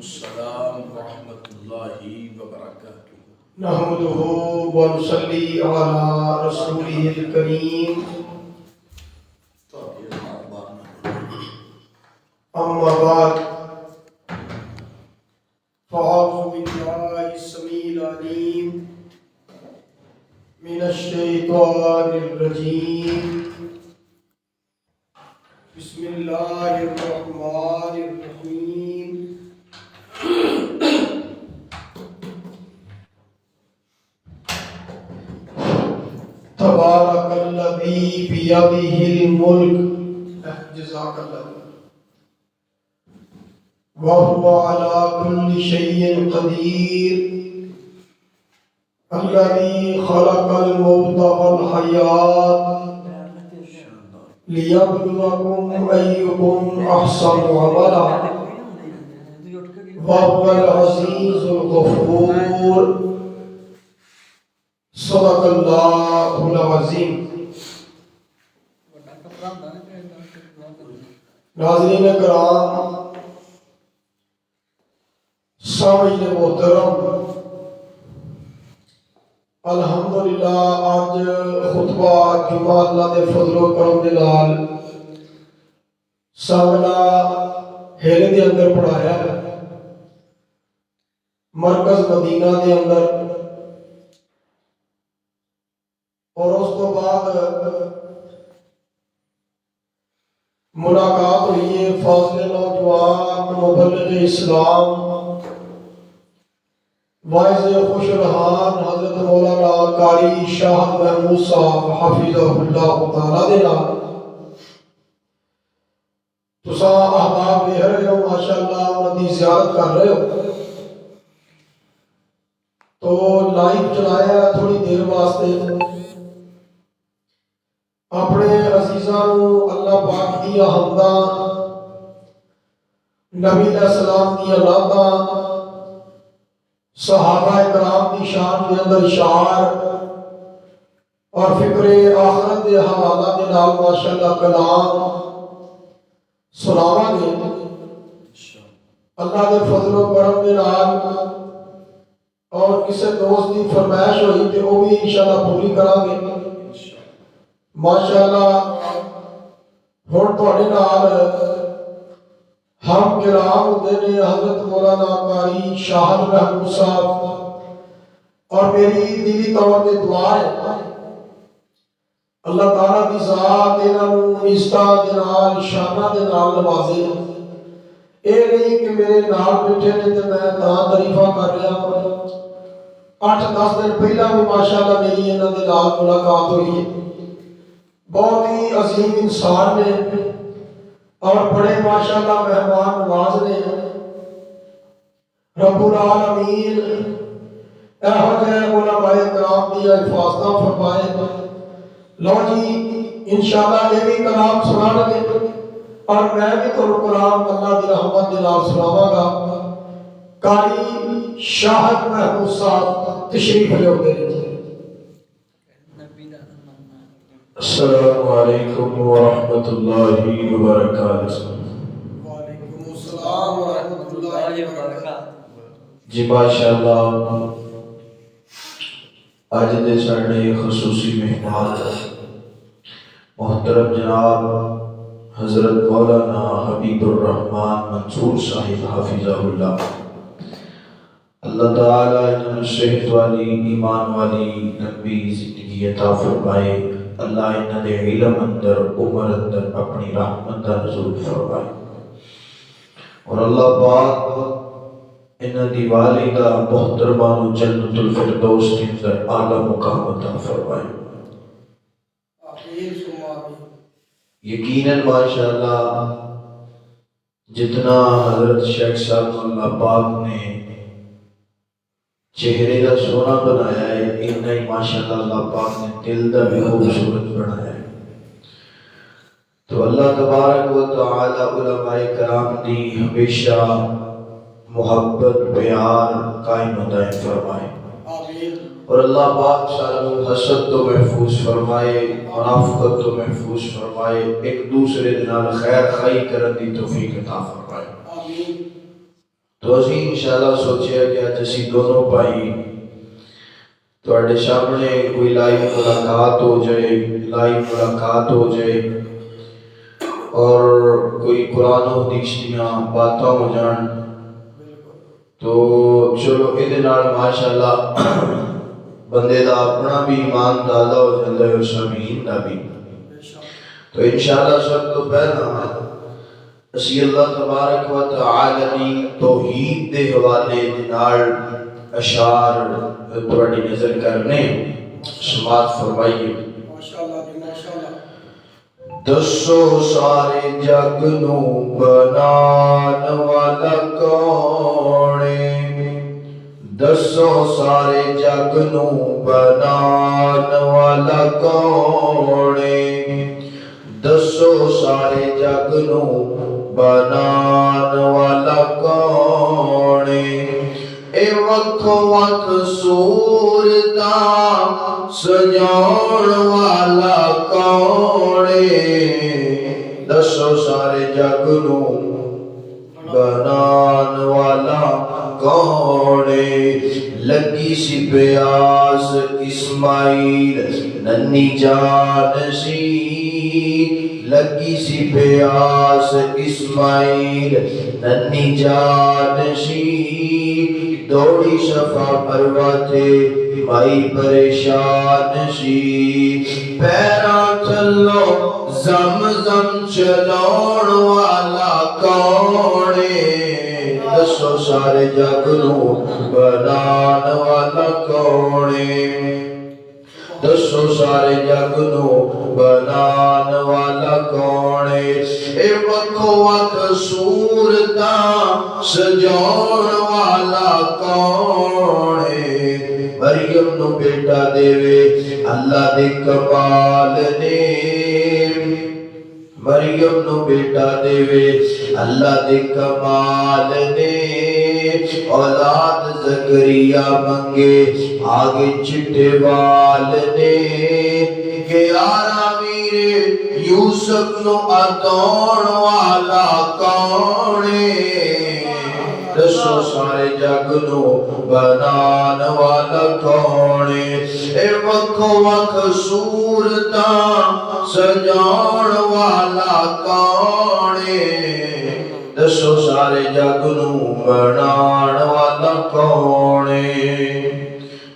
السلام ورحمۃ اللہ وبرکاتہ۔ نحمده ونصلي على رسوله الكريم أما بعد فأعوذ بالله السميع العليم من الشيطان الرجيم بسم الله الرحمن الرحيم تبارك الذي بيده الملك جزاك الله وهو على كل شيء قدير الذي خلق الموت والحياة ليبلوكم أيكم أحسن عملا وهو العزيز الغفور صدق اللہ العظیم۔ ناظرین کرام، سامعین محترم، الحمدللہ آج خطبہ جمعہ اللہ دے فضل و کرم دے نال سامنا ہیلے دے اندر پڑھایا ہے، مرکز مدینہ دے اندر، اور اس کو بعد ملاقات ہوئی ہے فاضل نوجوان مبلغ اسلام واعظ خوش رحان حضرت مولانا قاری شاہد محمود صاحب حافظہ اللہ تعالیٰ دے نال تساں احباب ویکھ رہے ہو، ماشاءاللہ انہاں دی زیارت کر رہے ہو، تو لائیو چلایا تھوڑی دیر واسطے اپنے عزیزاں نو اللہ پاک دی حمداں، نبی علیہ السلام دی نعتاں، صحابہ کرام دی شان دے اندر اشعار اور فکر آخرت دے حوالہ دے نال ماشاءاللہ کلام سناواں گے اللہ دے فضل و کرم دے نال، اور کسے دوست دی فرمائش ہوئی تے وہ بھی انشاءاللہ پوری کران گے ماشاءاللہ۔ ہن تواڈے نال ہم کرام ہوندے نے حضرت مولانا قاری شاہد محمود صاحب، اور میری دلی طور تے دعا ہے اللہ تعالیٰ دی ذات انہاں نوں عزتاں دے نال شاناں دے نال نوازے۔ اے نہیں کہ میرے نال بیٹھے نے تے میں تاں تعریفاں کر رہا ہوں، 8-10 دن پہلا بھی ماشاءاللہ میری انہاں دے نال ملاقات ہوئی ہے، بہت ہی عظیم انسان نے اور بڑے ماشاءاللہ مہمان نواز نے، رب العالمین ایہو جے علماء کرام دی حفاظتاں فرمائے۔ لو جی انشاءاللہ یہ بھی کلام سنان گے اور میں بھی تو کلام اللہ دی رحمت دے نال سناواں گا۔ قاری شاہد محمود صاحب تشریف لے ہوتے ہیں۔ السلام علیکم ورحمۃ اللہ وبرکاتہ۔ وعلیکم السلام ورحمۃ اللہ وبرکاتہ۔ جی ماشاءاللہ آج دے ساڈے خصوصی مہمان محترم جناب حضرت مولانا حبیب الرحمن منصور صاحب حافظہ اللہ، اللہ تعالیٰ انہیں صحت والی ایمان والی لمبی زندگی عطا فرمائے، اللہ انہاں دے علم اندر عمر اندر اپنی رحمت دا نزول فرمائے، اور اللہ پاک انہاں دی والدہ محترمہ نو جنت الفردوس کے اندر اعلیٰ مقام عطا فرمائے۔ یقیناً ماشاءاللہ جتنا حضرت شیخ صاحب اللہ پاک نے چہرے کا سونا بنایا ہے، اتنا ہی ماشاءاللہ اللہ پاک نے دل کا بھی خوبصورت بنایا ہے۔ تو اللہ تبارک و تعالی علماء کرام دی ہمیشہ محبت پیار قائم دائم فرمائے، اور اللہ پاک سانو حسد تو محفوظ فرمائے، منافقت تو محفوظ فرمائے، ایک دوسرے دے نال خیر خائی کرن دی توفیق عطا فرمائے۔ تو اسی انشاءاللہ سوچیا کہ اج اسی دونوں بھائی تواڈے سامنے کوئی لائیو ملاقات ہو جائے اور کوئی قرآن و حدیث دیاں باتاں ہو جان، تو چلو یہ ماشاءاللہ بندے دا اپنا بھی ایمان تازہ ہو جاتا ہے اور سامعین دا بھی۔ تو انشاءاللہ سب تو پہلا اسی اللہ تبارک و تعالی دی توحید دے حوالے دے نال اشعار تواڈی نظر کرنے، سماعت فرمائیے۔ دسو سارے جگ نو بنان والا کون ہے، دسو سارے جگ نو بنان والا کون ہے، دسو سارے جگ نو بنان والا کون ہے، اے وکھو وکھ صورتاں سجاؤن والا کون ہے، دسو سارے جگ نو بنان والا کون ہے، لگی سی پیاس اسماعیل ننی جان سی، لگی سی پیاس اسماعیل ننی جان سی، دوڑی شفا پروا تھے مائی پریشان سی، پیران تھلو زمزم چلاؤن والا کون ہے، دسو سارے جگ نو بنان والا کون ہے، دسو سارے جگ نو بنان والا کون ہے، اے وکھو وکھ صورتاں سجاؤن والا کون ہے، مریم نو بیٹا دیوے اللہ دے کمال نے، مریم نو بیٹا دیوے اللہ دے کمال نے، اولاد زکریا منگے آگے چٹے وال نے، گیارہ میرے یوسف نو اتون والا کون ہے، دسو سارے جگ نو بنان والا کون ہے، اے وکھو وکھ صورتاں سجاؤن والا کون ہے، دسو سارے جگ نو بنان والا کون ہے۔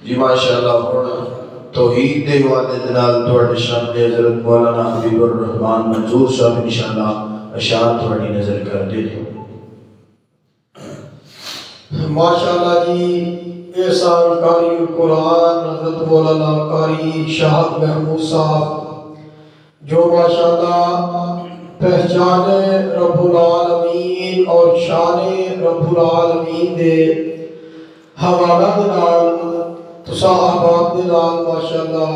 جی ماشاءاللہ ہونا توحید دے حوالے دے نال تواڈے سامنے حضرت مولانا حبیب الرحمان منظور صاحب انشاءاللہ اشعار تواڈی نظر کر دے دیں۔ ماشاءاللہ جی، احسان قاری القرآن حضرت مولانا قاری شاہد محمود صاحب جو ماشاءاللہ پہچان رب العالمین اور شان رب العالمین دے حوالہ دے نال تسا احباب دے نال ماشاءاللہ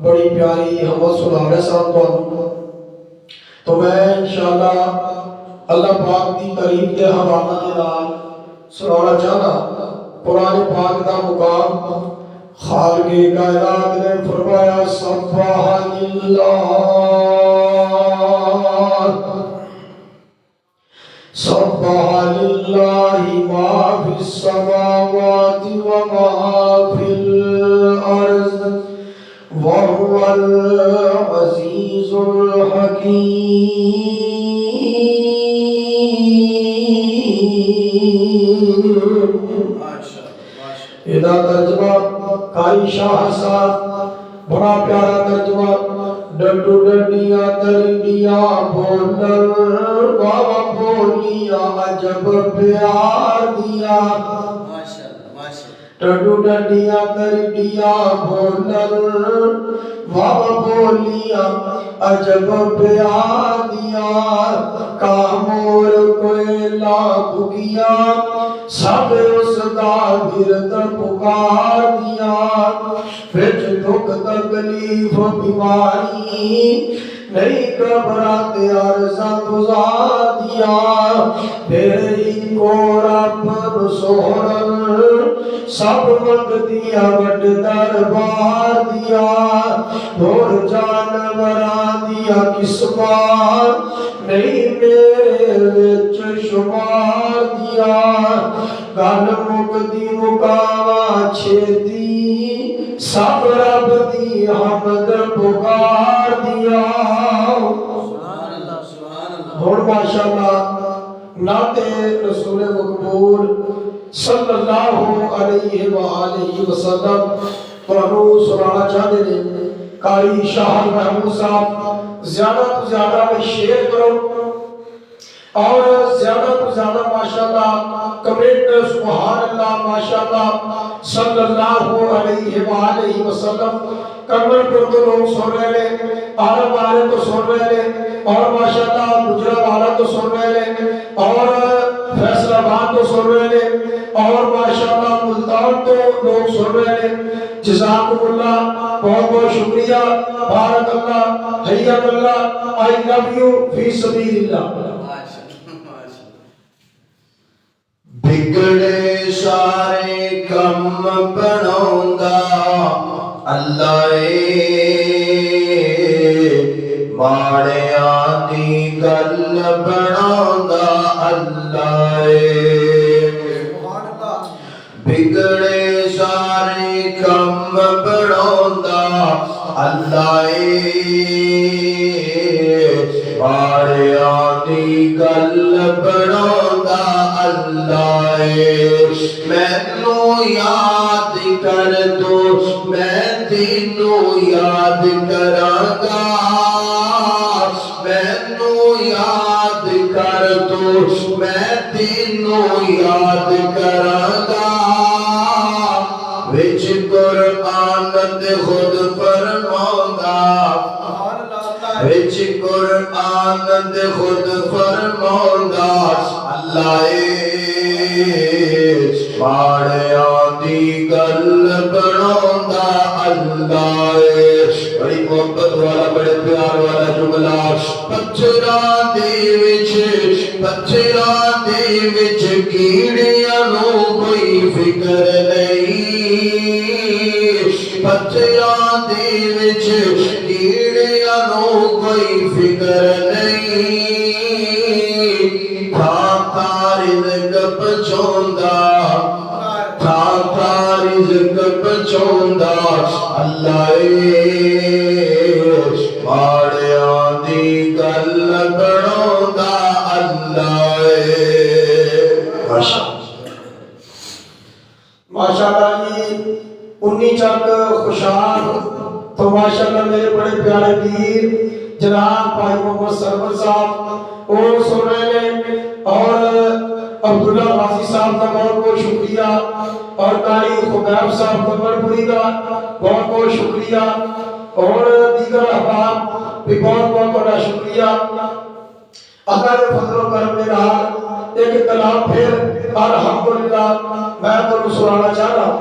بڑی پیاری حمد سنا رہے سن تو میں انشاءاللہ اللہ پاک دی تعریف دے حوالہ دے نال سنانا چاہنا۔ قرآن پاک دا مقام خالق کائنات نے فرمایا سبحان اللہ سبحان اللہ ما فی السماوات وما فی الارض وهو العزیز الحکیم۔ ادا ترجمہ قاری شاہ صاحب بڑا پیارا ترجمہ، ڈڈو ڈڈیاں ترڈیاں بولن بابا بولیاں عجب پیار دیا، ڈڈو ڈڈیاں ترڈیاں بولن بابا بولیاں عجب پیار دیا، کامور کوئلہ بھگیا سب اس دا گرد پکار دیا، پھر دکھ تکلیف بیماری نہیں گھبراتے عرضہ گزار دیا، تیری کو رب سہرن سب وقت دیا وڈ دربار دیا، دور جانوران دیا قسمات نہیں میرے وچ شمار دیا، گل مکدی مکاوا چھیتی سب رب دی حمد پکار دیا اور ماشاءاللہ نعت رسول مقبول صلی اللہ علیہ وآلہ وسلم تانوں سنانا چاہتے ہیں قاری شاہ محمود صاحب زیادہ تو زیادہ میں شیئر کرو اور زیادہ تو زیادہ ماشاءاللہ کمنٹ سبحان اللہ ماشاءاللہ صلی اللہ علیہ وآلہ وسلم کمر پر تو لوگ سن رہے ہیں عالم والے تو سن رہے ہیں اور ماشاءاللہ گجرات والا تو سن رہے ہیں اور فیصل آباد تو سن رہے ہیں اور ماشاءاللہ ملتان تو لوگ سن رہے ہیں جزاکم اللہ بہت بہت شکریہ بارک اللہ حیاک اللہ آئی لو یو فی سبیل اللہ بگڑے سارے کم بناؤں گا اللہ ماڑیاں دی گل بناؤں گا اللہ بگڑے سارے کم بناؤں گا اللہ ماڑیاں دی گل بناؤں گا اللہ مینو یاد کر دو میں تینوں یاد کراں گا مینو یاد کر دو میں تینوں یاد کراں گا وچ قرآن تے خود فرماؤں گا وچ قرآن تے خود فرماؤں گا اللہ ماڑیاں دی گل بناؤں گا اللہ بڑی محبت والا بڑے پیار والا جملہ پتھراں دے وچ کیڑیاں نوں کوئی فکر نہیں پتھراں دے وچ کیڑیاں نوں کوئی فکر نہیں تھاں تھاں رزق پچھوندا تھاں تھاں رزق پچھوندا اللہ ماڑیاں دی گل بناؤندا اللہ ماشاءاللہ جی 19 چک خوشحال تو ماشاءاللہ میرے بڑے پیارے پیر جناب بھائی محمد سرور صاحب اور سن رہے ہیں اور عبداللہ غازی صاحب کا بہت بہت شکریہ اور قاری خبیب صاحب کمرپوری کا بہت بہت شکریہ اور دیگر احباب بھی بہت بہت بڑا شکریہ اگر فضل و کرم میں رہا ایک کلام پھر الحمدللہ میں تو سنانا چاہ رہا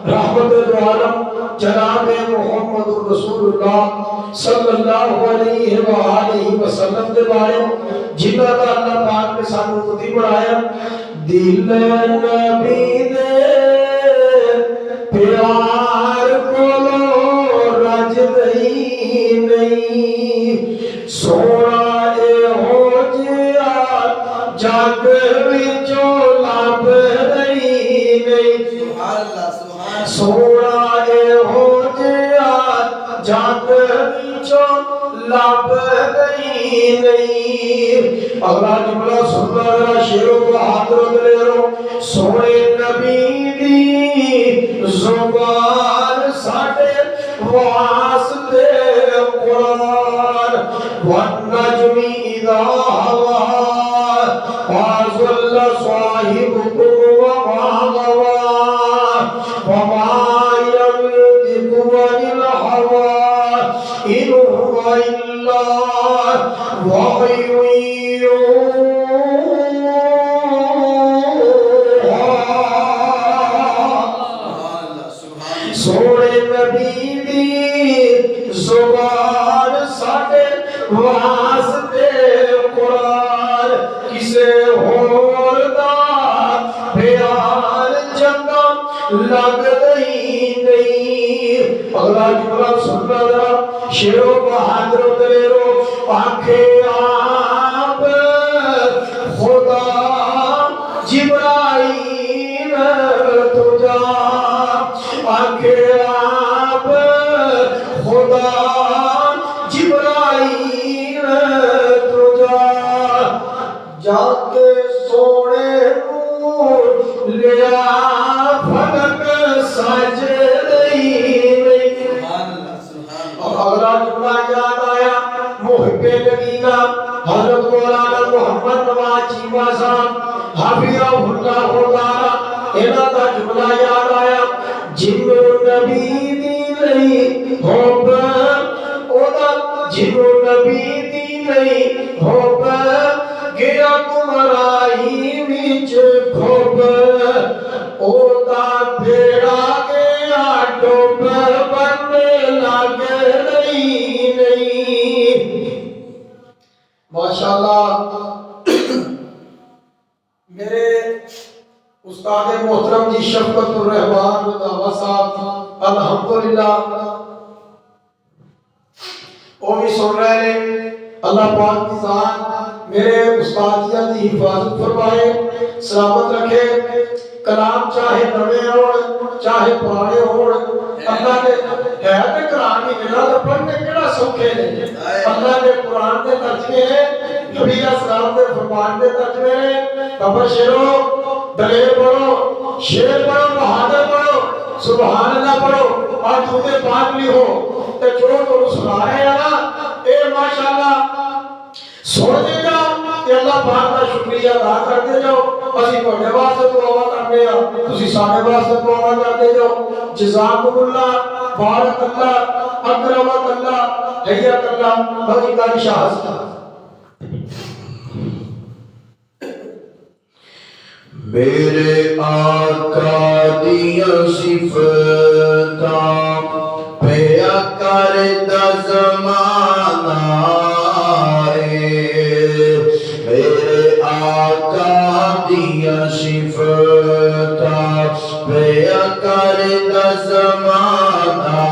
رحمت دو عالم جناب محمد رسول اللہ صلی اللہ علیہ وآلہ وسلم کے بارے جنہاں کا اللہ پاک نے سانو مدی بڑھایا دل نبی دے پیار کو رج نہیں سونا اے ہو جیا جگ وچوں لب نہیں سونا اے ہو جیا جگ وچوں لب نہیں اگلا جملہ سننا ذرا شیروں کو ہاتھ رکھ لے رو سونے نبی دی زبان ساڈے واسطے قرآن والنجم اذا ہوا وَظَلَّ صَاحِبُكُمْ وَمَا غَوَى وَمَا يَنطِقُ عَنِ الْهَوَى إِنْ هُوَ إِلَّا وَحْيٌ يُوحَى سونے نبی دی زبان ساڈے واسطے قرآن کسے ہور دا بیان چنگا لگدی نہیں اگلا جملہ سننا ذرا شیروں کو ہاتھ اترے رو آنکھیں آپ خدا جبرائیل تجا آنکھے آپ خدا جبرائیل تجا جا کے سونے نور لیا فلک سجدئی نہیں. اور اگلا جملہ یاد آیا محب لگینا حضرت مولانا محمد نواز چیمہ صاحب حفظہ اللہ تعالی انہاں دا جملہ یاد آیا جنو نبی دی نہیں حب اودا جنو نبی دی نہیں حب گیا گمراہی وچ کھوب اودا پھیڑا گیا ڈوب بننے لگے نہیں. ماشاءاللہ میرے استاد محترم جی شفقت الرحمان رضاوہ صاحب الحمدللہ وہ بھی سن رہے ہیں. اللہ پاک کی ذات میرے استاد جی کی حفاظت فرمائے سلامت رکھے. کلام چاہے نوے ہون چاہے پرانے ہون اللہ نے ہے تے قرآن کی ملا تے پڑھنے کیڑا سوکھے نے. اللہ نے قرآن دے ترجمے ہیں نبی اسلام دے فرمان دے ترجمے ہیں. تبشرو دلیر پڑھو شیر پڑھو بہادر پڑھو سبحان اللہ پڑھو اور درود پاک لکھو تے جو تم سنا رہے ہیں نا اے ماشاءاللہ سن دے جاؤ تے اللہ پاک کا شکریہ ادا کرتے جاؤ. اسی تواڈے واسطے دعا کرنے ہاں تسی ساڈے واسطے دعا کرتے جاؤ. جزاکم اللہ بارک اللہ اکرمک اللہ حیاک اللہ بھگی کا شاہ. میرے آقا دیا صفتاں پیا کردا زمانہ میرے آقا دیا صفتاں پیا کردا زمانہ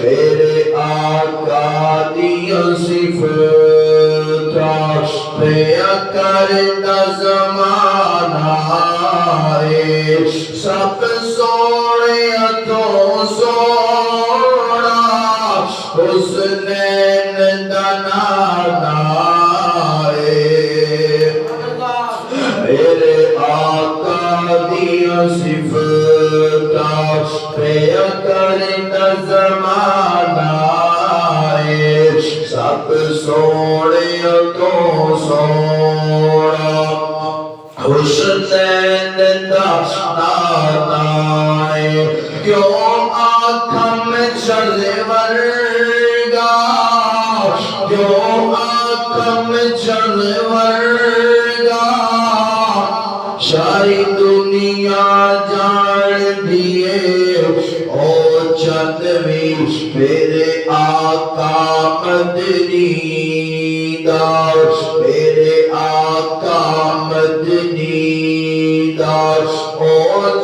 میرے آقا دیا صفتاں پیا کردا زمانہ سب سونے تو سونا حسنین دا نانا میرے آقا دیا صفتاں پیا کردا زمانہ سب سونے تو سونا حسنین دا نانا کیوں آنکھاں میں چلے ورگا کیوں آنکھاں میں چلے ورگا ساری دنیا جان دیے او چندوی میرے آقا مدنی دا میرے آقا مدنی دا او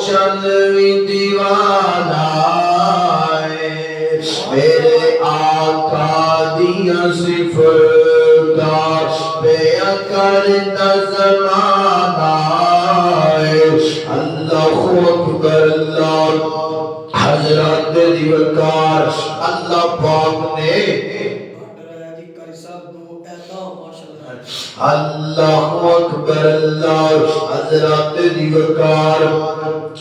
چندوی دیوانہ میرے آقا دیا صفتاں پیا کردا زمانہ. اللہ اکبر اللہ حضرت دیوکار اللہ پاک نے اللہ اکبر اللہ حضرت دیوکار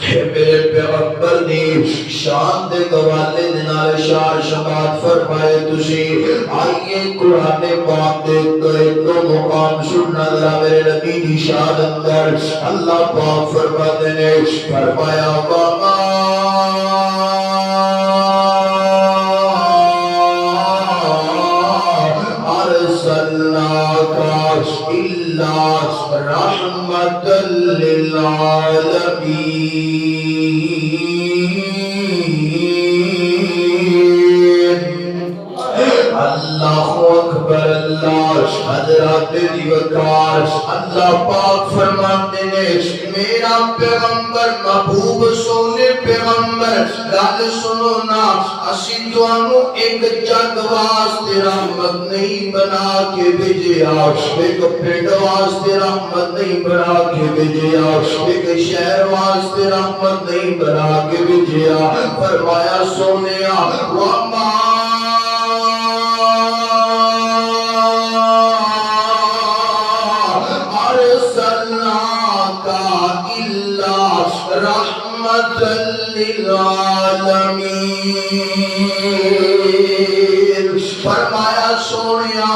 میرے پیغمبر نے شان دے گوالے دنال شار شمات فرمائے تسی آئیے قرآن پاک دے دو مقام سننا ذرا میرے نبی دی شان اندر اللہ پاک فرماتے نے فرمایا وما أرسلناك إلا رحمة للعالمين. اللہ اکبر اللہ حضرت دی وقار اللہ پاک فرماتے نے میرا پیغمبر محبوب سونے پیغمبر گل سنو نا اسی تانوں ایک جگ واسطے رحمت نہیں بنا کے بھیجیا ایک پنڈ واسطے رحمت نہیں بنا کے بھیجیا ایک شہر واسطے رحمت نہیں بنا کے بھیجیا فرمایا سونیا وما ارسلناک الا رحمت للعالمین فرمایا سونیا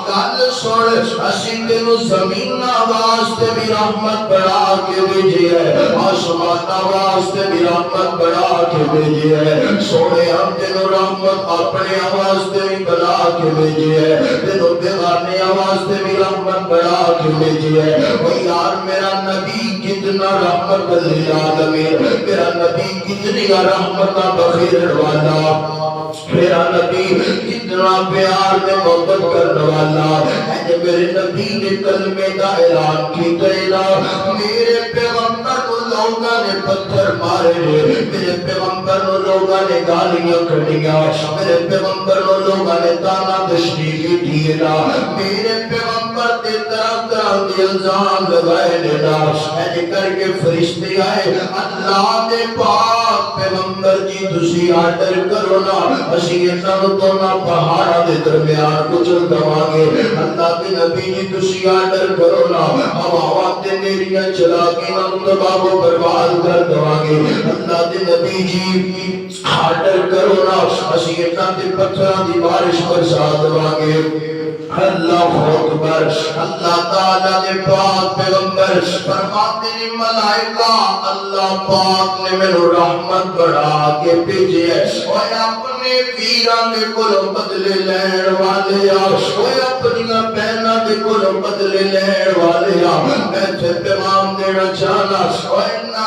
گل سن اسی تینوں زمین واسطے بھی رحمت بڑھا کے بھیجی ہے آسمان واسطے بھی رحمت بڑھا کے بھیجی ہے سونے ہم تینوں رحمت اپنے واسطے بھی بڑھا کے بھیجی ہے تینوں بیگانے واسطے بھی رحمت بڑھا کے بھیجی ہے او یار میرا نبی کتنا رحمت للعالمین میرا نبی کتنی رحمت بخیر والا میرا نبی کتنا پیار میں محبت کرنے والا ہے میرے نبی نے کلمے کا اعلان کیتا میرے پیغمبر کو لوگوں نے پتھر مارے میرے پیغمبر کو لوگوں نے گالیاں کھڑیاں میرے پیغمبر کو لوگوں نے تانا دشتی کی دینا میرے پیغمبر تے طرح طرح کے الزام لگائے لینا ایسے کر کے فرشتے آئے اللہ دے پاک پیغمبر جی تسی آرڈر کرو نا اسی انہوں تو نہ پہاڑا دے درمیان کچھ دوانگے اللہ کے نبی جی تسی آرڈر کرو نا ہواوات دے میریاں چلا کے نہ تباہ و برباد کر دوانگے اللہ کے نبی جی آرڈر کرو نا اسی انہوں دے پتھران دی بارش پر ساتھ دوانگے اللہ اکبر اللہ تعالیٰ نے پاک پیغمبر فرماتے ہیں ملائکہ اللہ پاک نے میں رحمت بڑھا کے بھیجے اور اپنے ویران دے کولوں بدلے لین والے اور اپنی بہناں دے کولوں بدلے لین والے میں تے پیغام دینا چاہنا اور نہ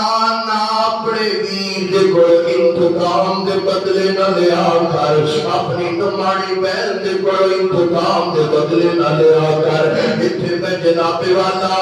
اپنے ویر دے کول انتقام دے بدلے نہ لیا کر اپنی نماڑی بہن دے کول انتقام دے بدلے نہ لیا کر اتھے میں جناب والا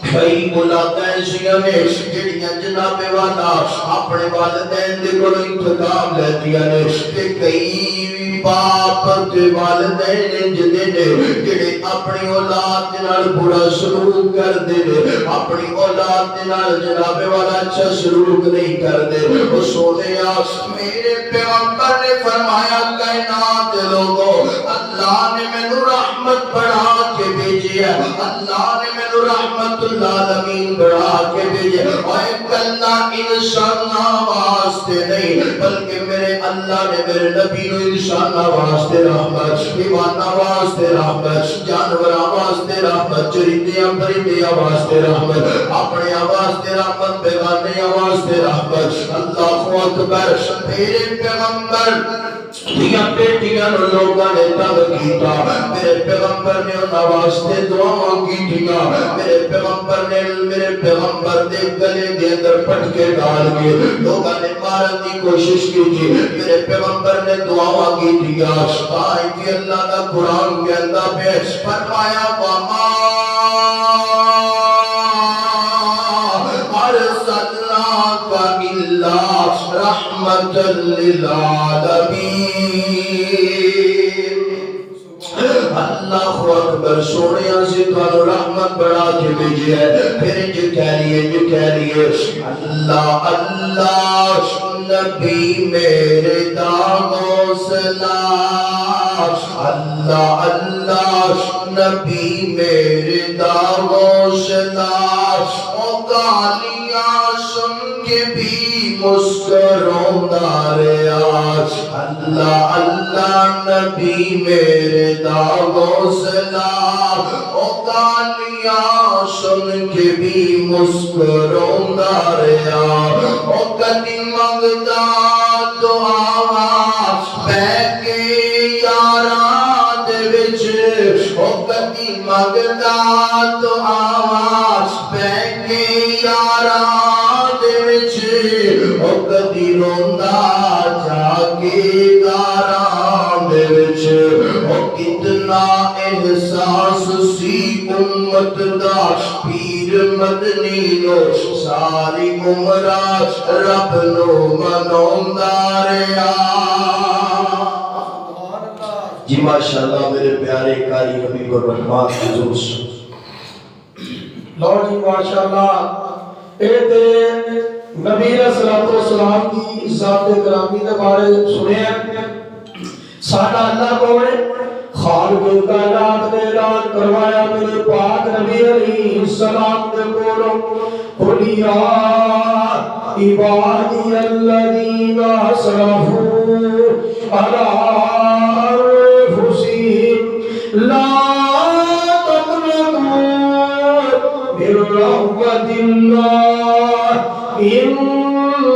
کئی ملاقیں ایسیاں نے جڑیاں جناب والا اپنے والدین دے کول انتقام لے دیا نے تے کئی باپ تے والدین جدے نے جڑے اپنی اولاد دے نال برا سلوک کر دے اپنی اولاد دے نال جناب والا اچھا سلوک نہیں کر دے او سونیا میرے پیغمبر نے فرمایا کائنات لوگوں اللہ نے مینوں رحمت بڑھا کے بھیجی ہے اللہ نے مینوں رحمت العالمین بڑھا کے بھیجی ہے اور کلا انسان واسطے نہیں بلکہ میرے اللہ نے میرے نبی نو انسان واسطے رحمت ایمان واسطے رحمت جانور واسطے رحمت چرندیاں پرندیاں واسطے رحمت اپنے واسطے رحمت بیگانے واسطے رحمت اللہ اکبر میرے پیغمبر دیاں بیٹیاں لوگاں نے تنگ کیتا میرے پیغمبر نے انہاں واسطے دعاواں کیتیاں میرے پیغمبر دے گلے دے اندر پٹکے ڈال کے لوگاں نے مارن دی کوشش کی میرے پیغمبر نے دعاواں کیتیاں آئی کہ اللہ کا قرآن کہتا ہے فرمایا وما ارسلناک الا رحمت للعالمین اللہ اکبر سونیا سے تو رحمت بڑھا کے بھیجی ہے پھر جو کہہ لیے اللہ اللہ نبی میرے داغوں سلا اللہ اللہ نبی میرے داغوں سلا او گالیاں سن کے بھی مسکراتا رہا اللہ اللہ نبی میرے داغوں سلا او گالیاں سن کے بھی مسکراتا رہا او کدی منگتا دعا بہ کے یاراں دے وچ او کدی منگتا دعا بہ کے یاراں دے وچ او کدی روندا جا کے داراں دے وچ او کتنا احساس سی مدنی نو ساری گمراہ رب نو منوندا رہیا جی ماشاءاللہ میرے پیارے قاری حبیب الرحمن حضور لو جی ماشاءاللہ اے تے نبی علیہ الصلوۃ والسلام کی ذات گرامی دے بارے سنے ساڈا اللہ کون ہے خالق کائنات نے اعلان کروایا میرے پاک نبی علیہ السلام دے کولوں قل یا عبادی الذین اسرفوا علی انفسہم لا تقنطوا من رحمت اللہ ان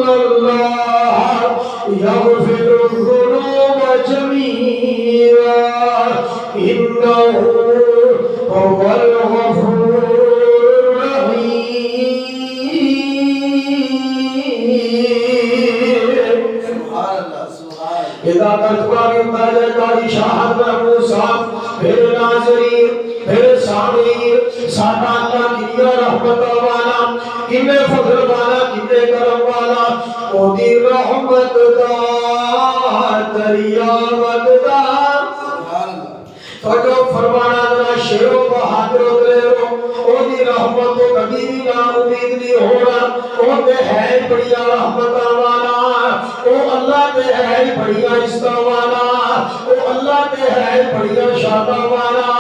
اللہ یغفر الذنوب جميعا انه هو الغفور الرحیم اذا تجبہ کی مدد کاری شاہد محمود صاحب میرے ناظرین میرے سامعین ساڈا اللہ کتنا رحمت والا کتنے فضل والا کتنے کرم والا او دی رحمت دا دریا وگدا توجہ فرمانا ذرا شیر و بہادر اترے رو او دی رحمت کو کبھی بھی نا امید نہیں ہونا او دے ہے بڑیا رحمت والا او اللہ دے ہے بڑیا عزت والا او اللہ دے ہے بڑیا شان والا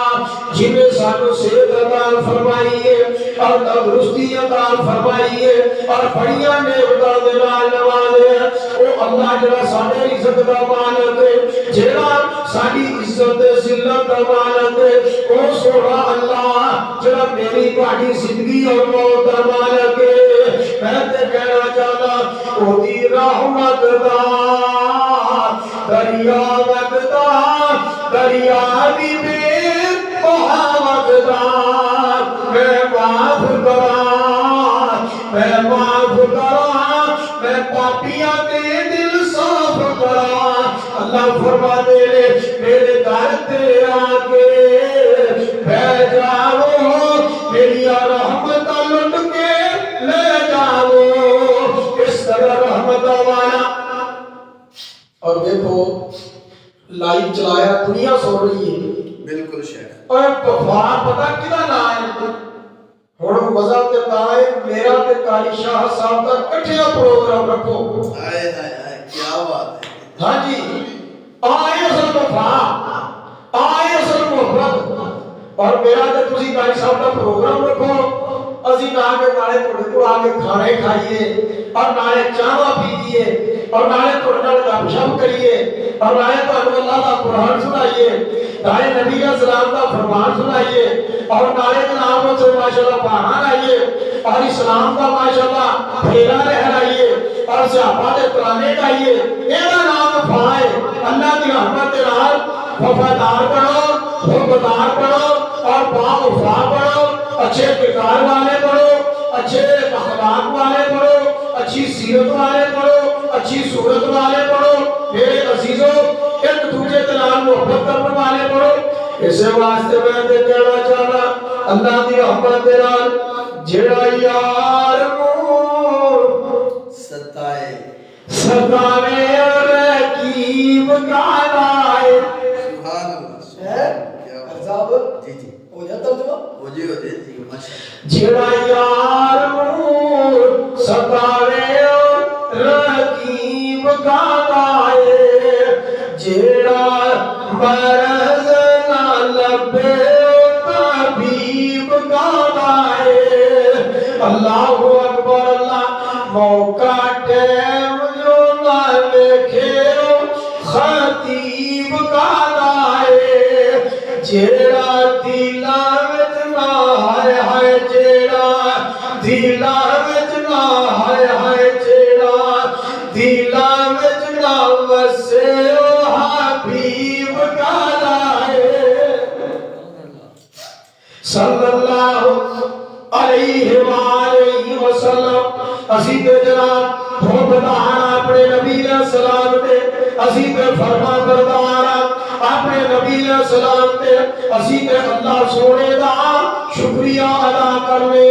جنہیں سانو صحت عطا فرمائیے اور تندرستی عطا فرمائیے اور بڑیاں نعمتاں دے نال نوازے او اللہ جڑا ساڈے عزت دا مالک ہے جڑا ساڈی عزت تے ذلت دا مالک ہے او سونا اللہ جڑا میری تہاڈی زندگی اور موت دا مالک ہے میں تے کہنا چاہنا او دی رحمت دا دریا وگدا دریا دی بے میں معاف کرا میں پاپیاں دے دل صاف کرا اللہ فرما دے میرے در تے آکے بیٹھ جاؤ میری رحمت لٹ کے لے جاؤ اس طرح رحمت والا اور دیکھو لائیو چلایا دنیا سو رہی ہے بالکل شیخ اور بفار پتہ کدا نہ ہے ہن مزہ تے تائے میرا تے قاری شاہ صاحب دا کٹھیا پروگرام رکھو ہائے ہائے ہائے کیا بات ہے ہاں جی آئے اصل وفا آئے اصل محبت اور میرا تے تسی قاری صاحب دا پروگرام رکھو اسی نالے تھوڑے کو آگے کھانے کھائیے اور نالے چاوا پیئیے اور نالے تھوڑے نال گپ شپ کریے اور نالے تو اللہ دا قرآن سنائیے نالے نبی علیہ السلام دا فرمان سنائیے اور نالے جناب سے ماشاءاللہ پڑھانا لائیے اور اسلام دا ماشاءاللہ پھیرا لہرائیے اور صحابہ دے ترانے گائیے اینا نام فائے اللہ دی رحمت نال وفادار بنو حکمدار بنو اور باوفا بنو اچھے کردار والے بنو اچھے اخلاق والے بنو اچھی سیرت والے بنو اچھی صورت والے بنو میرے عزیزوں ایک دوسرے کے نال محبت کرنے والے بنو اسے واسطے میں تے کہنا چاہنا اللہ دی رحمت دے نال جڑا یار ستاوے اور رقیب کہلائے سبحان اللہ جی جی ہو جاتا ہو جی جڑا یار ستاوے اور رقیب کہلائے جڑا مرض نہ لبے طبیب کہلائے اللہ اکبر اللہ موقع ٹیم جو نہ لکھے خطیب کہلائے جیڑا دلا وچ نہ ہائے ہائے جیڑا دلا وچ نہ ہائے ہائے جیڑا دلا وچ نہ وسے او حبیب کہلائے صلی اللہ علیہ وآلہ وسلم اسی تے جناب حکمران اپنے نبی علیہ السلام دے اسی تے فرما بردار اپنے نبی علیہ السلام تے اسی تے اللہ سونے دا شکریہ ادا کرنے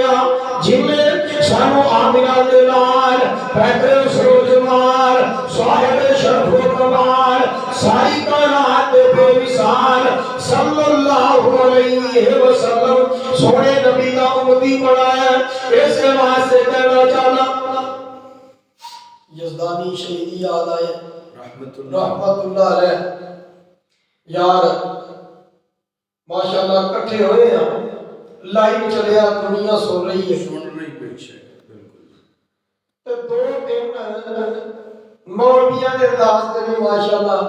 جن نے سانو آمنہ دے نال پیدر سروجمار صاحب شرف و کمال ساری کائنات دے بے مثال صلی اللہ علیہ وسلم سونے نبی دا امتی بنایا اس کے واسطے کہنا چاہنا یزدانی شہیدی یاد آئے رحمت اللہ علیہ یار ماشاءاللہ کٹھے ہوئے ہیں لائیو چلیا دنیا سن رہی ہے تو دو دن مولویاں دے انداز تے بھی ماشاءاللہ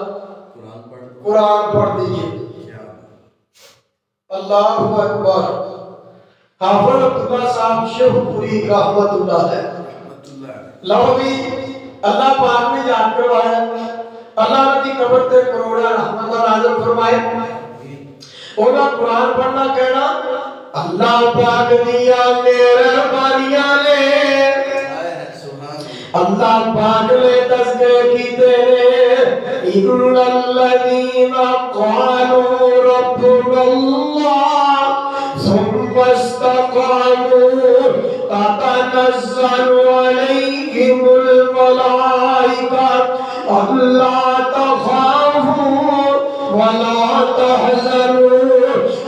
قرآن پڑھ دیئے اللہ اکبر حافظ عبداللہ صاحب شیخ پوری رحمت اللہ ہے لو بھی اللہ پاک نے جان کروایا اللہ نے قبر تے کروڑا رحمت نازل فرمائے اونا قرآن پڑھنا کہنا اللہ پاک دیا مہربانیاں نے اللہ پاک نے تذکرے کیتے نے ان الذین قالوا ربنا اللہ ثم استقاموا تتنزل علیہم الملائکہ اللہ تخافوا ولا تحزنوا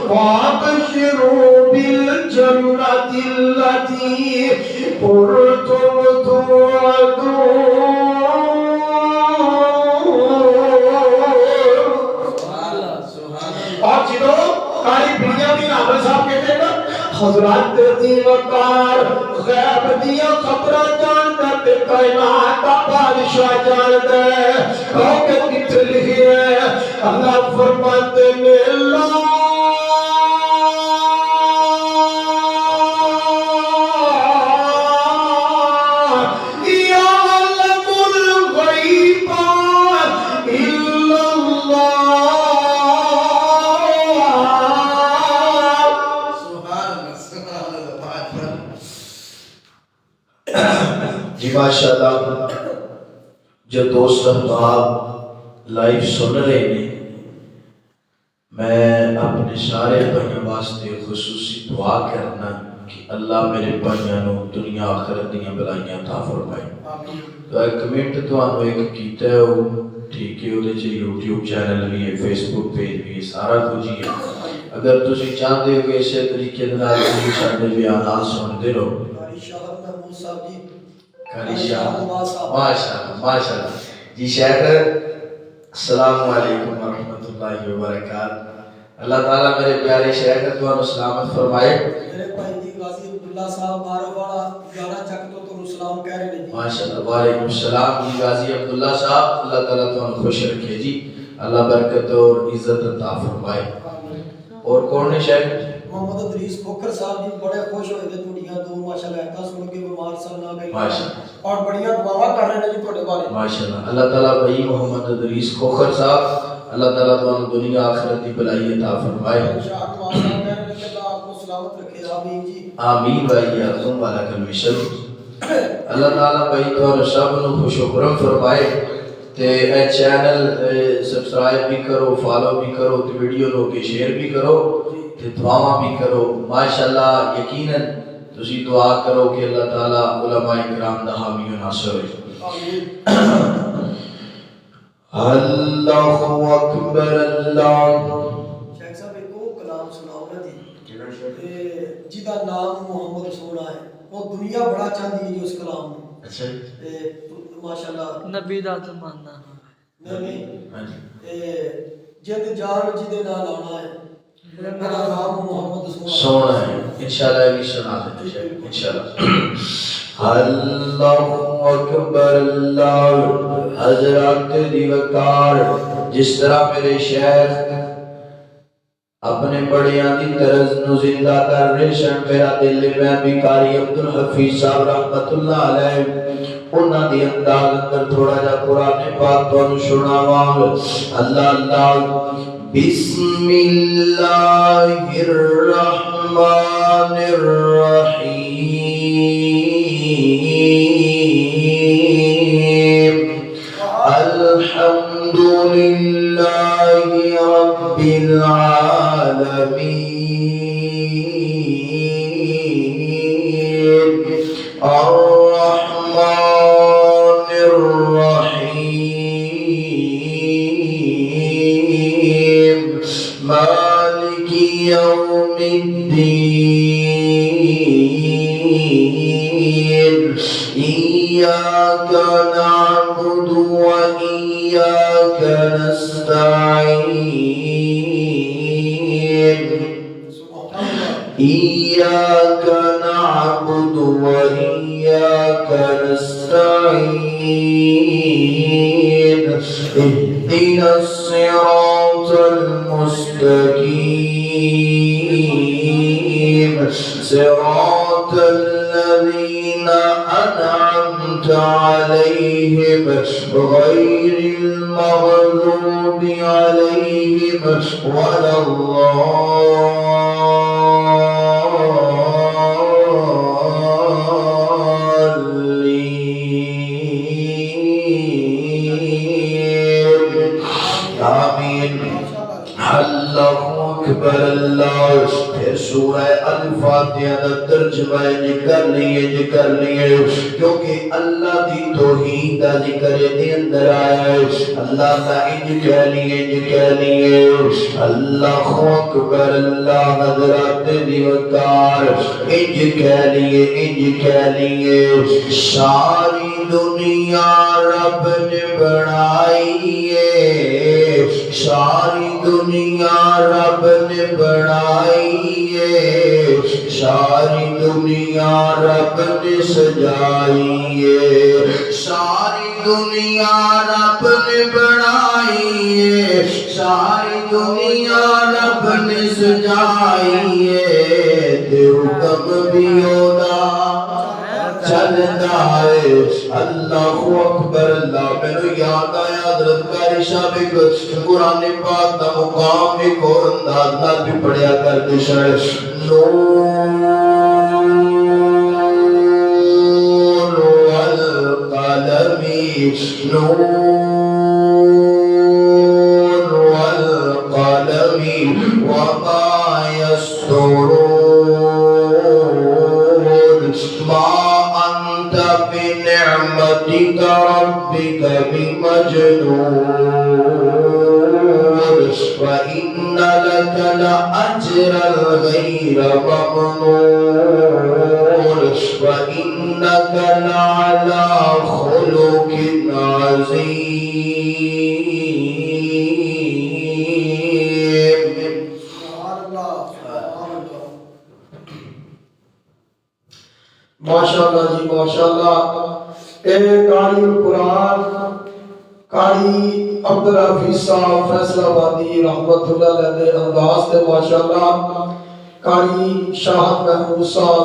وابشروا بالجنة التي كنتم توعدون اور جنہوں قاری بنیامین عامر صاحب کہتے ہیں نا حضرات دی وقار غیب دیا خبرہ جانتا تے کائنات کا بادشاہ جانتا ہے روکت کی تلہی ہے اللہ فرماتے میں اللہ یعلم الغیب الا اللہ جی ماشاءاللہ جو دوست احباب لائیو سن رہے ہیں میں اپنے سارے بھائیوں واسطے خصوصی دعا کرنا کہ اللہ میرے بھائیوں دنیا آخرت دیا بلائیاں عطا فرمائے تو ایک کمنٹ تو آنو ایک کیتا ہے وہ ٹھیک ہے وہ یوٹیوب چینل بھی ہے فیس بک پیج بھی ہے سارا کچھ ہی ہے اگر تسی چاہتے ہو کہ اسے طریقے دنال تھی سارے بیانات سنتے رہو ماشاءاللہ جی شیخ السلام علیکم ورحمۃ اللہ وبرکاتہ اللہ تعالیٰ میرے پیارے شیخ کو سلامت فرمائے میرے بھائی دی غازی عبداللہ صاحب مارواڑا 11 چک تو سلام کہہ رہے ہیں ماشاءاللہ وعلیکم السلام جی غازی عبداللہ صاحب اللہ تعالیٰ تو خوش رکھے جی اللہ برکت اور عزت عطا فرمائے اور کون ہے شیخ محمد ادریس کھوکھر صاحب بھی بڑے خوش ہوئے تھے تھوڑیاں دو ماشاءاللہ ایتا سن کے بیمار سب نہ گئی اور بڑیاں دعا کر رہے ہیں جی تھوڑے بارے ماشاءاللہ اللہ تعالیٰ بھائی محمد ادریس کھوکھر صاحب اللہ تعالیٰ تو دنیا آخرت کی بلائی عطا فرمائے آمین بھائی اعظم والا کلمشل اللہ تعالیٰ بھائی تو سب نو خوش و کرم فرمائے تے اے چینل سبسکرائب بھی کرو فالو بھی کرو تے ویڈیو نو کے شیئر بھی کرو تے دعا بھی کرو ماشاءاللہ یقیناً تسی دعا کرو کہ اللہ تعالیٰ علماء کرام دا حامی و ناصر ہوئے اللہ اکبر اللہ شیخ صاحب ایک کو کلام سناؤ نا جی جیدہ نام محمد سونا ہے وہ دنیا بڑا چاندی ہے جو اس کلام میں اچھا ماشاءاللہ نبی دا زمانہ جد جان جدے نال آنا ہے میرا نام محمد سونا ہے انشاءاللہ بھی سنا دیں انشاءاللہ اللہ اکبر اللہ حضرات دی وقار جس طرح میرے شیخ اپنے بڑیاں دی طرز نو زندہ کر رہے سن میرا دل میں بھی قاری عبدالحفیظ صاحب رحمت اللہ علیہ انہاں دی انداز اندر تھوڑا جا قرآن پاک تو انہوں سناواں اللہ اللہ بسم اللہ الرحمن الرحیم الحمد للہ الرحمن الرحيم مالك يوم الدين إياك نعبد وإياك نستعين إياك نعبد وإياك نستعين اهدنا الصراط المستقيم صراط الذين أنعمت عليهم غير المغضوب عليهم ولا الضالين آمين اللہ اکبر اللہ پھر سورہ الفاتحہ دا ترجمہ کر لیے کیونکہ اللہ دی توحید دا ذکر دے اندر آیا ہے اللہ کا انج کہہ لیے اللہ اکبر اللہ حضرات دی وقار انج کہہ لیے ساری دنیا رب نے بنائی ہے ساری دنیا رب نے بنائی ہے ساری دنیا رب نے سجائی ہے ساری دنیا رب نے بنائی ہے ساری دنیا رب نے سجائی ہے تے حکم بھی ہونا چلتا ہے اللہ اکبر اللہ میں یاد آیا حضرت قاری صاحب قرآن پاک دا مقام ایک اور انداز نال بھی پڑھیا کرتے شاید نون والقلم نون والقلم وما يسطرون ما بنعمتك ربك بمجنون وإن لك لأجرا غير ممنون وإنك لعلى خلق عظيم ماشاءاللہ جی ماشاءاللہ اے قاری القرآن قاری عبدالحفیظ صاحب فیصل آبادی رحمت اللہ علیہ دے انداز تے ماشاءاللہ قاری شاہد محمود صاحب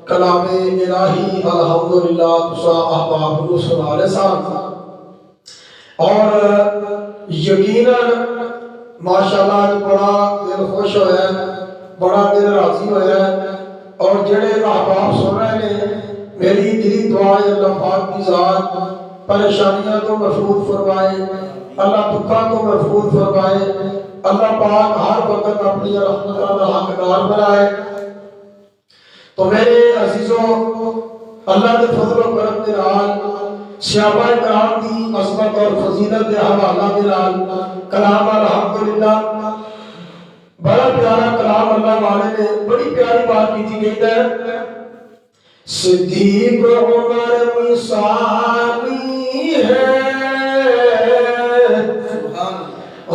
کلام الہی الحمدللہ تسا احباب کو سنا رہے صاحب اور یقیناً ماشاءاللہ بڑا دل خوش ہویا ہے بڑا دل راضی ہویا ہے اور جڑے احباب سن رہے ہیں میری دلی دعا ہے اللہ پاک کی ذات پریشانیاں کو محفوظ فرمائے اللہ دکھا کو محفوظ فرمائے اللہ پاک ہر وقت اپنی رحمت کا حقدار بنائے تو میرے عزیزوں اللہ کے فضل و کرم کے نال صحابہ کرام کی عظمت اور فضیلت کے حوالہ کے نال کلام الحمدللہ بڑا پیارا کلام اللہ والے نے بڑی پیاری بات کی تھی کہتا ہے صدیق عمر مثالی ہے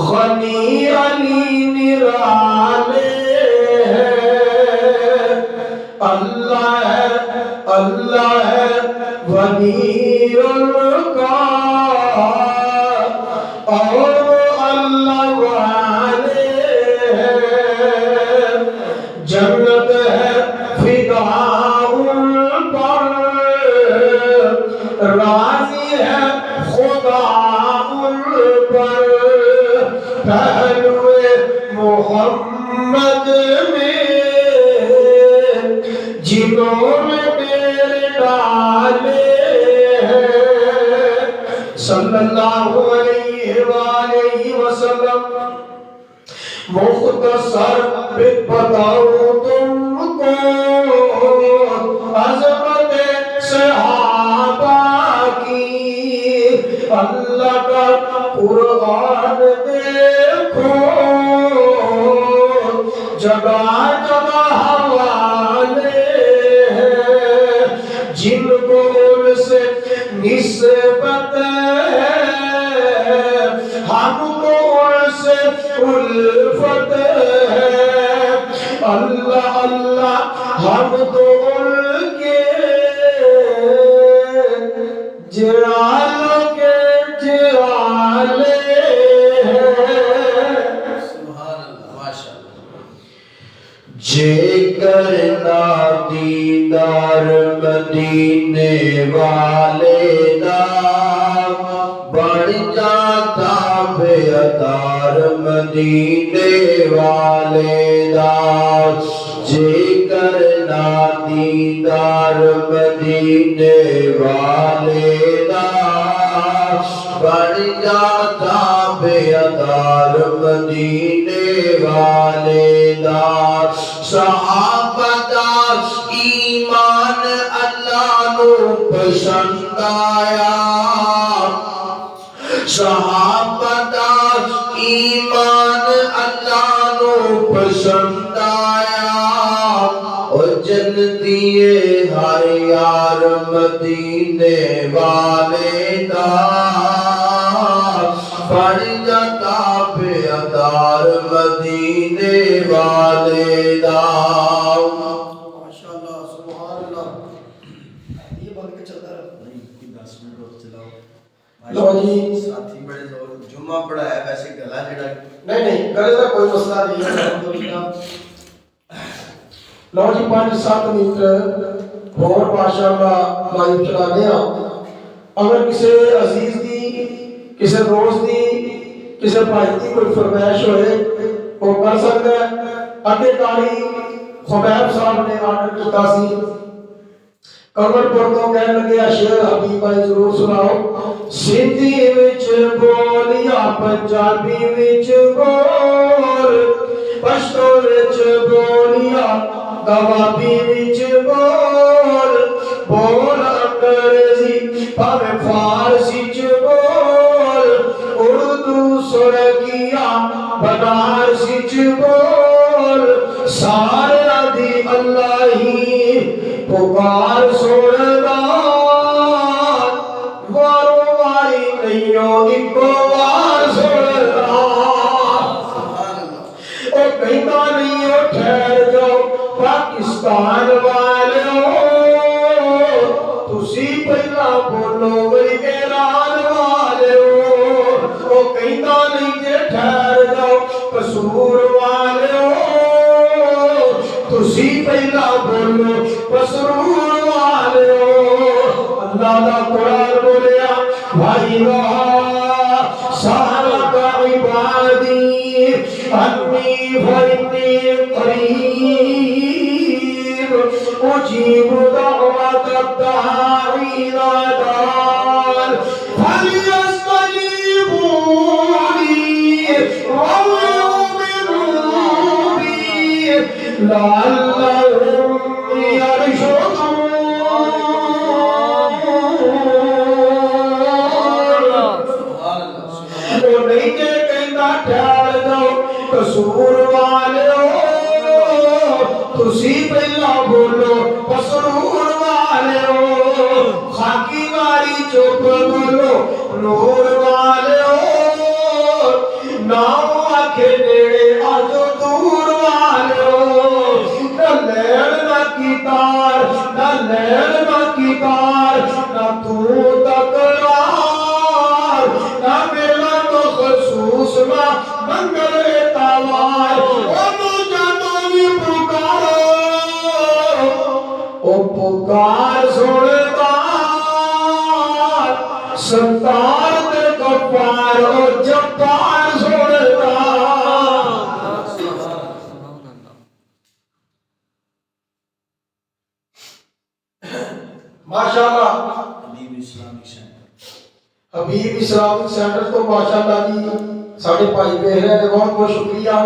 غنی علی نرالے ہے اللہ ہے ولی کا اور اللہ والے جنت ہے فدا پر راضی ہے خدا پر پہلو محمد میں جنہوں نے تیرے ڈالے ہیں صلی اللہ علیہ وآلہ وسلم مختصر بتاؤ تم کو عظمت جن کو ان سے نسبت ہے ہم کو ان سے الفت ہے اللہ اللہ ہم تو ان کے جلال کے جلالے ہیں سبحان اللہ ماشاءاللہ جے کرنا دیدار مدینے والے دا بڑھ جاتا بے اتار مدینے والے دا جے کرنا دیدار مدینے والے دا بڑھ جاتا بے اتار مدینے والے دا صحابہ دا ایمان اللہ نو پسند آیا صحابہ دا ایمان اللہ نو پسند آیا اور جنتی ہر یار مدینے والے دا بڑھ جاتا بے ادار مدینے والے دا ماشاءاللہ سبحان اللہ یہ بند کے چلتا رہا نہیں 10 منٹ اور چلاؤ لو جی ساتھی بڑے زور جمعہ پڑھایا ویسے گلا جڑا نہیں گلے کا کوئی مسئلہ نہیں ہے الحمدللہ لو جی 5-7 منٹ اور ماشاءاللہ لائیو چلا لیا اگر کسی عزیز دی کسی دوست دی کسی بھائی دی کوئی فرمائش ہوئے وہ کر سکتا ہے اگے کاری خبیب صاحب نے آرڈر کیتا سی کمر پر تو کہنے لگے شعر حبیب بھائی ضرور سناؤ سندھی وچ بولیا پنجابی وچ بول پشتو وچ بولیا دوابی وچ بول انگریزی پاوے فارسی چ بول اردو سرگیا بنارسی چ بول سارا دی اللہ ہی پکار سوڑدا وارو واری نئیوں اکو وار سوڑدا او کہتا نہیں ہو ٹھہر جاؤ پاکستان والوں تسی پہلا بولو وہی ایران والوں او کہتا نہیں جے ٹھہر جاؤ قصور والوں تسی پہلا بولو قصور والوں اللہ دا قرآن بولیا وَإِذَا سَأَلَكَ عِبَادِي أَنِّي فَإِنِّي قَرِيبٌ أُجِيبُ دَعْوَةَ الدَّاعِ إِذَا دَعَانِ فَلْيَسْتَجِيبُوا لِي وَلْيُؤْمِنُوا بِي لَعَلَّهُمْ يَرْشُدُونَ وہ نہیں جے کہندا ٹھہر جاؤ قصور والوں تسی پہلا بولو قصور والوں خاکی واری چپ بولو نور والوں نام آکھے نیڑے آجو دور والوں نہ لیل نہ کی تار نہ لیل نہ کی تار نہ تو تکرار نہ میلا تو خصوص نہ منگل اتوار او تو جانو بھی پکارو او پکار سوڑدار ستار تے کپار او جبار سوڑدار ماشاءاللہ حبیب اسلامک سینٹر تو ماشاءاللہ جی ساڑھے بھائی بہرے نے بہت بہت شکریہ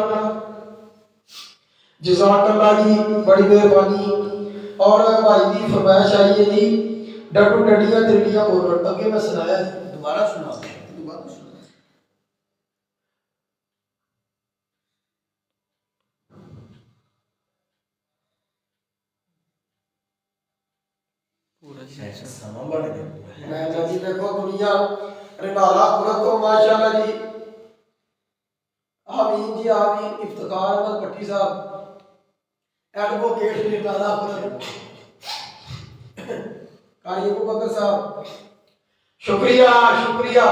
جزاک اللہ جی بڑی مہربانی اور بھائی کی فرمائش آئی ہے جی ڈڈو ڈڈیاں دلیاں بولو اگے میں سنایا دوبارہ سنا میں جی دیکھو دنیا رنارا پورت تو ماشاءاللہ جی آمین جی آمین افتخار احمد بھٹی صاحب ایڈوکیٹ رنارا پورت قاری ابو بکر صاحب شکریہ شکریہ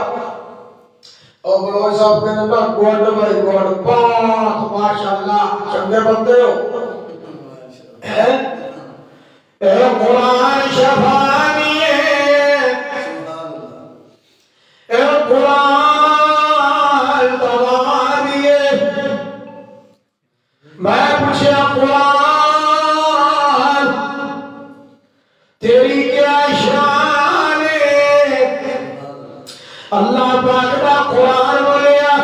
اور بلوچ صاحب کے اندر گوڈ بھائی گوڈ بہت ماشاءاللہ چنگے بندے ہو اے قرآن شفانی اے قرآن دوانی میں پوچھا قرآن تیری کیا شان ہے اللہ پاک دا قرآن بولیا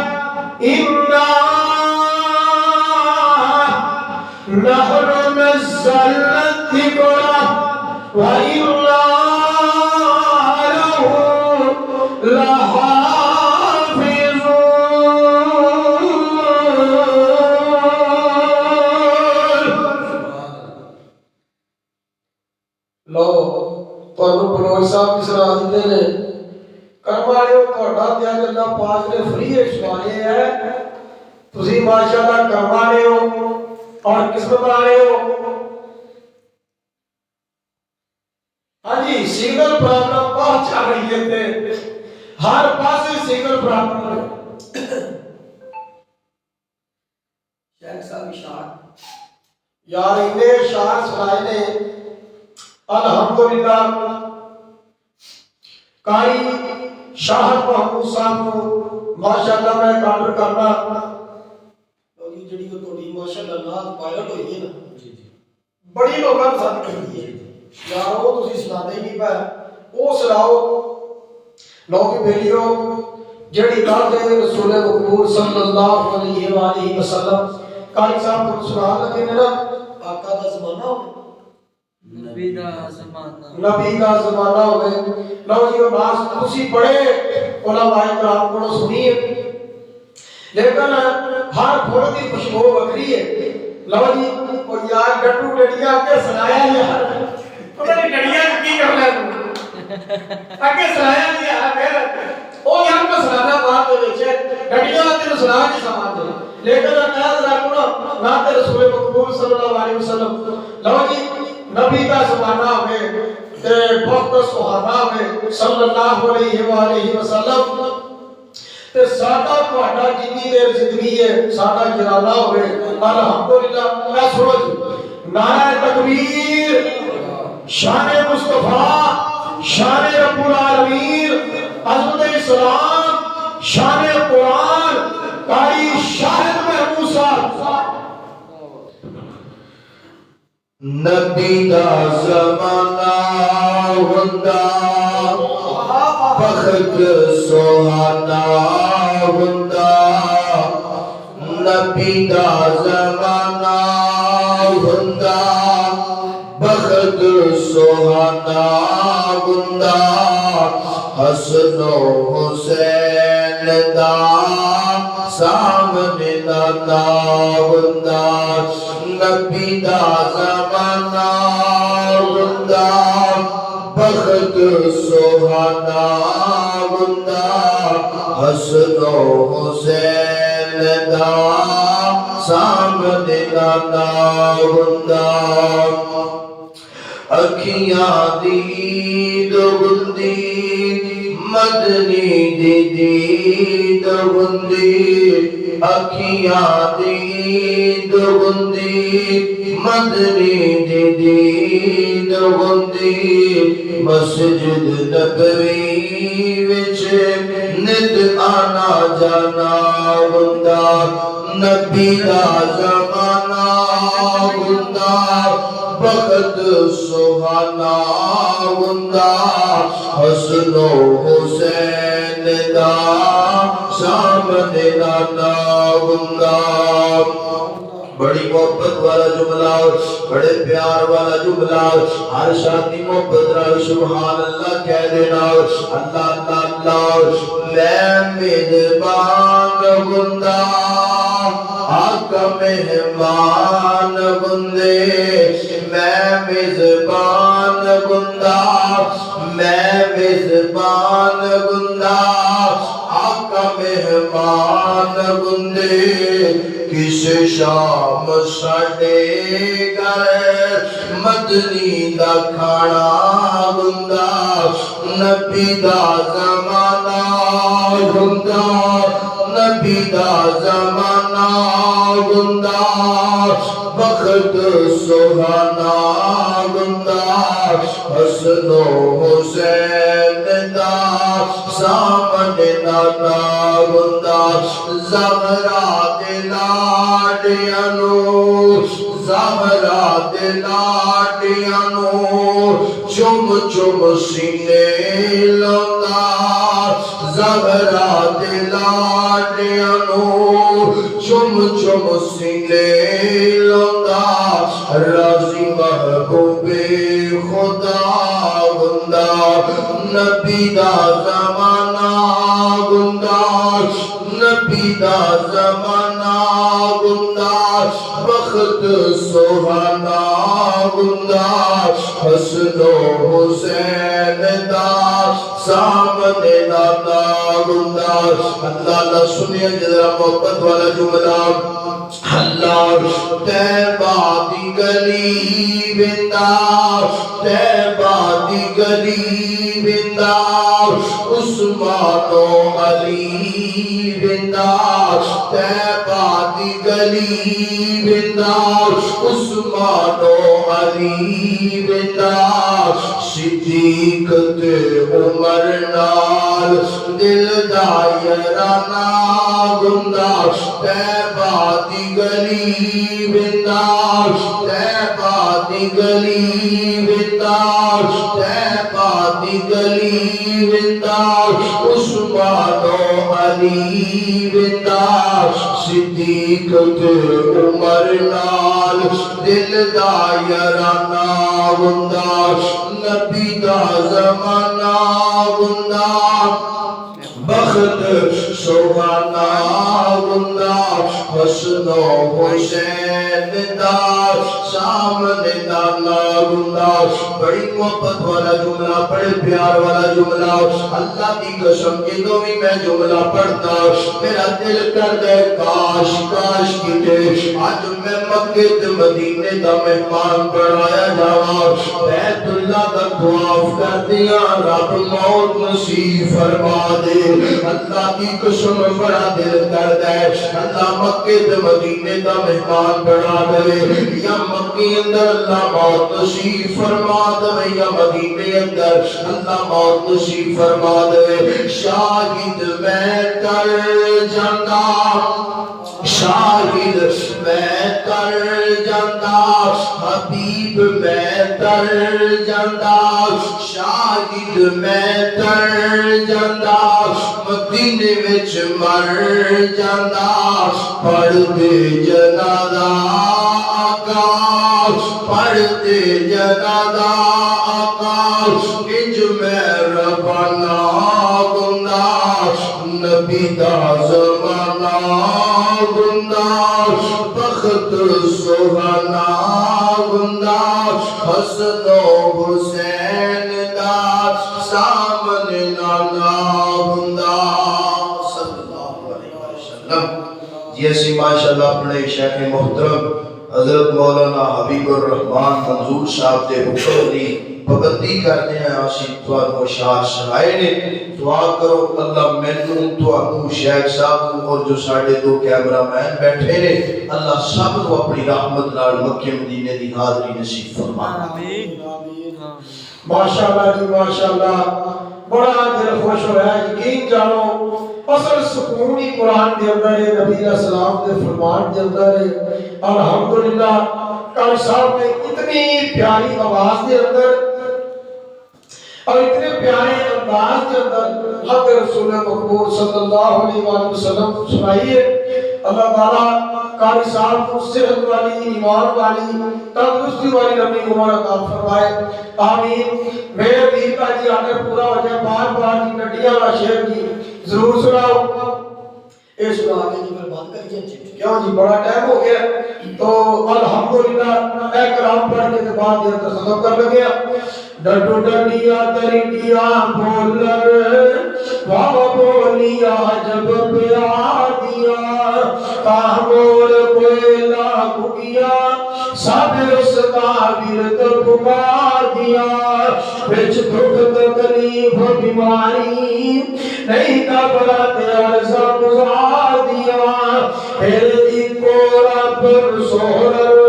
اِنَّا نَحْنُ نَزَّلْنَا الذِّكْرَ وَإِنَّا لَهُ لَحَافِظُونَ لو تانوں بلوچ صاحب کی صلاح دیتے نے کرمالے ہو تہاڈا تے اللہ پاک نے فری چھوائے ہے تسی ماشاءاللہ کرمالے ہو اور قسمت والے ہو ہاں جی سنگل پرابلم بہت چل رہی ہے تے ہر پاسے سنگل پرابلم ہے شیخ صاحب اشار یار انہیں اشار سنائے نے الحمدللہ قاری شاہد محمود صاحب کو ماشاءاللہ میں کاؤنٹر کرنا کیونکہ جڑی وہ تھوڑی ماشاءاللہ نات وائرل ہوئی ہے نا بڑی لوگاں پسند کرتی ہے یار وہ تسی سناتے ہی نہیں پائے وہ سناؤ لو کی بیٹیو جڑی نات رسول مقبول صلی اللہ علیہ وآلہ وسلم قاری صاحب کو سنا لگے نا آقا دا زمانہ ہو نبی دا زمانہ ہوئے لو جی وہ باس تسی بڑے علماء کرام کو سنیے لیکن ہر پھول کی خوشبو وکری ہے لو جی اور یار ڈٹو ڈڑیا کے سنایا یار پتہ نہیں ڈڑیا کی کر لے اگے سنایا نہیں یار پھر او یار کو سنانا بات دے وچ ڈڑیا تے سنا کے سامان دے لیکن انداز رکھنا نات رسول مقبول صلی اللہ علیہ وسلم لو جی نبی کا زمانہ ہوئے تے وقت سہانا ہوئے صلی اللہ علیہ وآلہ وسلم تے ساڈا تہاڈا جتنی دیر زندگی ہے ساڈا جرانہ ہوئے الحمدللہ میں سنو جی نعرہ تکبیر شان مصطفیٰ شان رب العالمین عظمت اسلام شان قرآن قاری شاہد محمود صاحب نبی دا زمانہ ہوندا بخت سہانا ہوندا نبی دا زمانہ ہوندا بخت سہانا ہوندا حسن و حسین دا سامنے دا ہوندا نبی دا زمانہ ہوندا بخت سہانا ہوندا حسن و حسین دا سامنے دا ہوندا اکھیاں دی عید ہوندی مدنی دی دید ہوندی اکھیاں دی عید ہوندی مدنی دی دید ہوندی مسجد نبوی وچ نت آنا جانا ہوندا نبی دا زمانہ ہوندا بخت سہانا ہوندا حسن و حسین دا سامنے دا ہوندا بڑی محبت والا جملہ بڑے پیار والا جملہ ہر شادی محبت نال سبحان اللہ کہہ دینا اللہ اللہ اللہ میں میزبان ہوندا آقا مہمان ہندے میں میزبان ہوندا مہمان گندا آقا مہمان گندے کس شام ساڈے گھر مدنی دا کھانا گندا نبی دا زمانہ گندا نبی دا زمانہ گندا وقت سہانا گندا حسن و حسین دا سامنے نانا گندا زہرا دے لاڈیاں نو زہرا دے لاڈیاں نو چم چم سینے لوندا زہرا دے لاڈیاں نو چم چم سینے لوندا راضی محبوب خدا گندا نبی دا زمانہ گندا نبی دا زمانہ گندا وقت سہانا گندا حسن و حسین دا سامنے نانا گندا اللہ اللہ سنیے جذرا محبت والا جملہ اللہ تیبہ دی گلی بندہ تیبہ دی گلی بندہ عثمان و علی بندہ تیبہ دی گلی بندہ عثمان و علی بندہ صدیق تے عمر نال دل دا یارانا گندا تیبہ دی گلی بندہ تیبہ دی گلی بندہ تیبہ دی گلی بندہ عثمان و علی بندہ صدیق تے عمر نال دل دا یارانا گندا نبی دا زمانہ گندا بخت سہانا گندا حسن و حسین دا سامنے نانا گندا بڑی محبت والا جملہ بڑے پیار والا جملہ اللہ کی قسم جدوں بھی میں جملہ پڑھتا میرا دل کرتا ہے کاش کاش کیتے آج میں مکہ تے مدینے دا مہمان بنایا جاواں بیت اللہ دا طواف کر دیا رب موت نصیب فرما دے اللہ کی قسم بڑا دل کرتا ہے اللہ مکہ تے مدینے دا مہمان بنا دے یا مکہ اندر اللہ موت نصیب فرما دے یا مدینے اندر اللہ موت نصیب فرما دے شاہد میں کر جانا شاہد میں کر جانا حبیب میں کر جانا شاہد میں کر جانا مدینے وچ مر جانا پڑھ دے جنازہ آقا پڑھ دے جنازہ آقا انج میں ربنا گندا نبی دا زمانہ گندا بخت سہانا گندا حسن و حسین دا سامنے نانا گندا صلی اللہ علیہ وسلم جی اسی ماشاءاللہ اپنے شیخ محترم حضرت مولانا حبیب الرحمان منظور صاحب دے حکم دی پابندی کرتے ہیں آسی توانو شاہ سنائے نے دعا کرو اللہ مینوں توانو شیخ صاحب اور جو ساڑھے دو کیمرہ مین بیٹھے نے اللہ سب کو اپنی رحمت نال مکہ مدینے دی حاضری نصیب فرمانا ماشاءاللہ جی ماشاءاللہ بڑا دل خوش ہوا ہے یقین جانو اصل سکون ہی قرآن دے اندر ہے نبی علیہ السلام دے فرمان دے اندر ہے الحمدللہ قاری صاحب نے اتنی پیاری آواز دے اندر اور اتنے پیارے انداز کے اندر حق رسول مقبول صلی اللہ علیہ وآلہ وسلم سنائیے اللہ تعالیٰ قاری صاحب کو صحت والی ایمان والی تندرستی والی لمبی عمر عطا فرمائے آمین میرے امیر کا جی آگے پورا ہو جائے بار بار جی نڈیاں والا شعر جی ضرور سناؤ اے سنا کے جی میں بات کر کیوں جی بڑا ٹائم ہو گیا تو الحمدللہ میں کلام پڑھ کے بعد یہ ختم کر لگیا ڈڈو ڈڈیا تریڈیا بولر بابا بولیا جب پیار دیا کامور کوئلہ کھگیا سب اس کا ورد پکار دیا بچ دکھ تکلیف بیماری نہیں گھبراتے عرضہ گزار دیا پھر ایکو رب سورر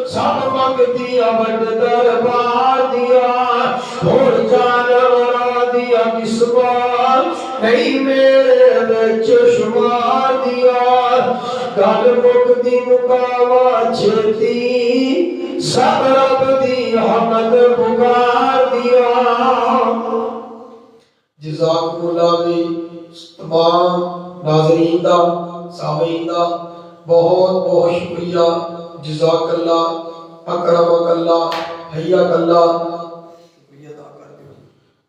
سب مگتی ابد دربار دیا اور جانورا دیا کس بار نہیں میرے بچ شمار دیا گل مکتی مکاوا چھتی سب رب دی حمد پکار دیا جزاکم اللہ بھی تمام ناظرین دا سامعین دا بہت بہت شکریہ جزاک اللہ اکرمک اللہ حیاک اللہ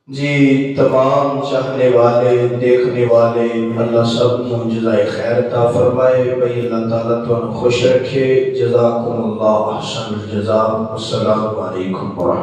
جی تمام چاہنے والے دیکھنے والے اللہ سب کو جزائے خیر عطا فرمائے بھئی اللہ تعالیٰ تو خوش رکھے جزاکم اللہ احسن الجزا السلام علیکم ورحمۃ